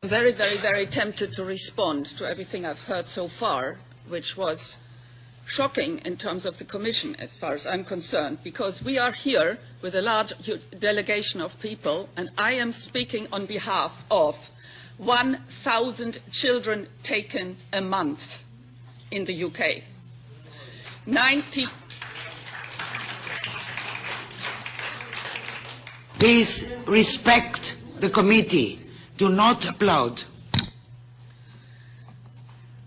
very, very, very tempted to respond to everything I've heard so far, which was shocking in terms of the Commission, as far as I'm concerned, because we are here with a large delegation of people, and I am speaking on behalf of 1,000 children taken a month in the UK. Please respect the committee. Do not applaud.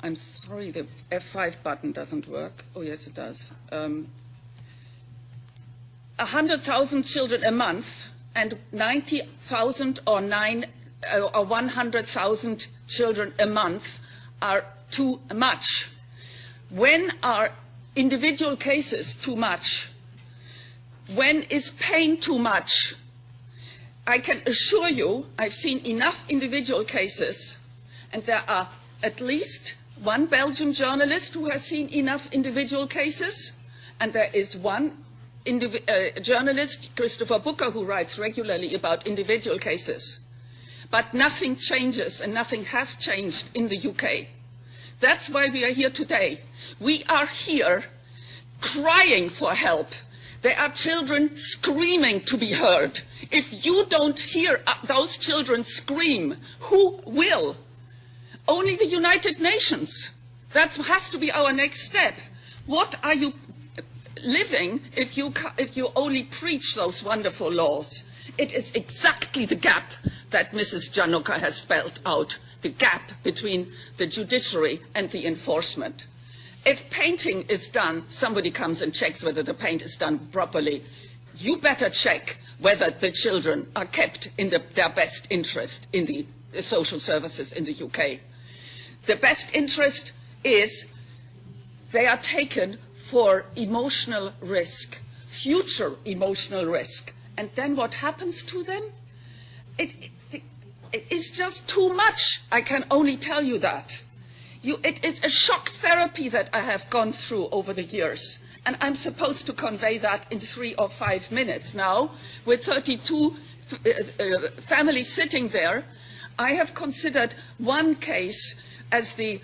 I'm sorry, the F5 button doesn't work. Oh, yes, it does. 100,000 children a month and 90,000 or 100,000 children a month are too much. When are individual cases too much? When is pain too much? I can assure you I've seen enough individual cases, and there are at least one Belgian journalist who has seen enough individual cases, and there is one journalist, Christopher Booker, who writes regularly about individual cases. But nothing changes, and nothing has changed in the UK. That's why we are here today. We are here crying for help. There are children screaming to be heard. If you don't hear those children scream, who will? Only the United Nations. That has to be our next step. What are you living if you only preach those wonderful laws? It is exactly the gap that Mrs. Janoka has spelled out, the gap between the judiciary and the enforcement. If painting is done, somebody comes and checks whether the paint is done properly. You better check whether the children are kept in their best interest in the social services in the UK. The best interest is they are taken for emotional risk, future emotional risk. And then what happens to them? It is just too much. I can only tell you that. It is a shock therapy that I have gone through over the years. And I'm supposed to convey that in 3 or 5 minutes now. With 32 families sitting there, I have considered one case as the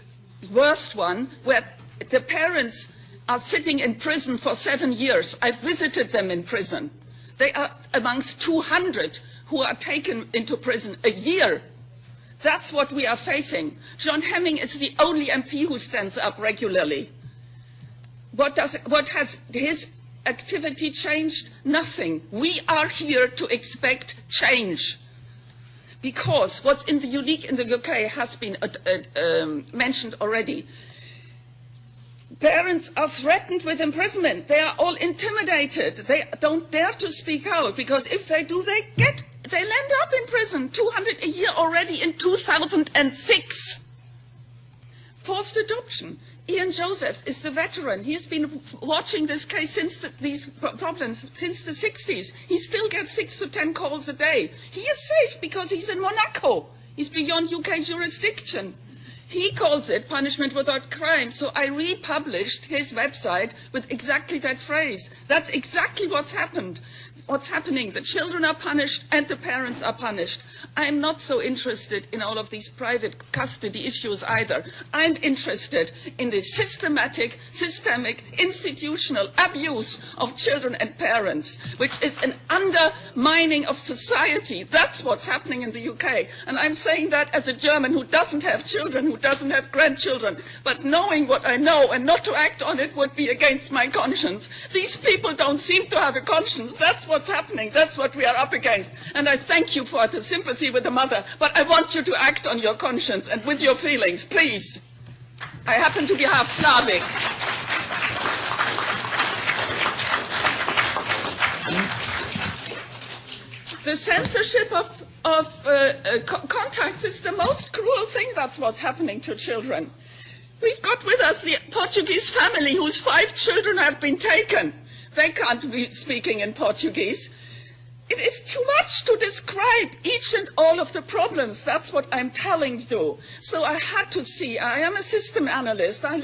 worst one, where the parents are sitting in prison for 7 years. I've visited them in prison. They are amongst 200 who are taken into prison a year. That's what we are facing. John Hemming is the only MP who stands up regularly. What has his activity changed? Nothing. We are here to expect change. Because what's unique in the UK has been mentioned already. Parents are threatened with imprisonment. They are all intimidated. They don't dare to speak out, because if they do, they land up in prison. 200 a year already in 2006. Forced adoption. Ian Josephs is the veteran. He's been watching this case since these problems since the 60s. He still gets 6 to 10 calls a day. He is safe because he's in Monaco. He's beyond UK jurisdiction. He calls it punishment without crime. So I republished his website with exactly that phrase. That's exactly what's happened. What's happening? The children are punished and the parents are punished. I'm not so interested in all of these private custody issues either. I'm interested in the systemic, institutional abuse of children and parents, which is an undermining of society. That's what's happening in the UK. And I'm saying that as a German who doesn't have children, who doesn't have grandchildren. But knowing what I know and not to act on it would be against my conscience. These people don't seem to have a conscience. That's what's happening. That's what we are up against. And I thank you for the sympathy with the mother, but I want you to act on your conscience and with your feelings, please. I happen to be half Slavic. The censorship of contacts is the most cruel thing. That's what's happening to children. We've got with us the Portuguese family whose 5 children have been taken. They can't be speaking in Portuguese. It is too much to describe each and all of the problems. That's what I'm telling you. So I had to see. I am a system analyst. I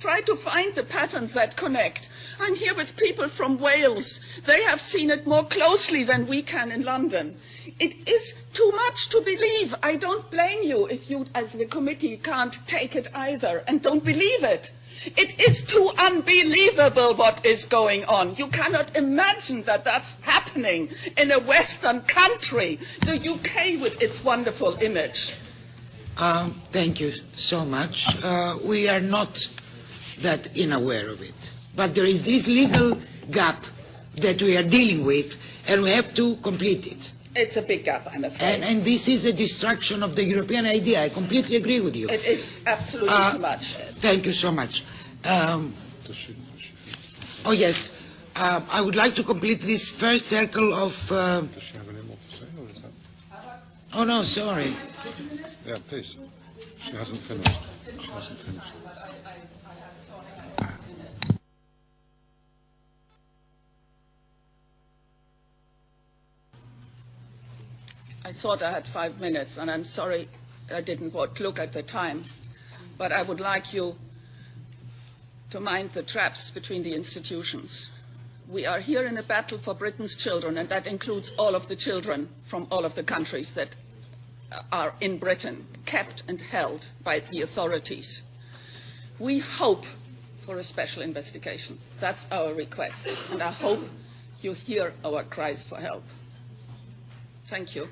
try to find the patterns that connect. I'm here with people from Wales. They have seen it more closely than we can in London. It is too much to believe. I don't blame you if you, as the committee, can't take it either and don't believe it. It is too unbelievable what is going on. You cannot imagine that that's happening in a Western country, the UK with its wonderful image. Thank you so much. We are not that unaware of it. But there is this legal gap that we are dealing with, and we have to complete it. It's a big gap, I'm afraid. And this is a destruction of the European idea. I completely agree with you. It is absolutely too much. Thank you so much. Oh, yes. I would like to complete this first circle of... Does she have any more to say, or is that... Oh, no, sorry. Yeah, please. She hasn't finished. She hasn't finished. I thought I had 5 minutes, and I'm sorry I didn't look at the time. But I would like you to mind the traps between the institutions. We are here in a battle for Britain's children, and that includes all of the children from all of the countries that are in Britain, kept and held by the authorities. We hope for a special investigation. That's our request, and I hope you hear our cries for help. Thank you.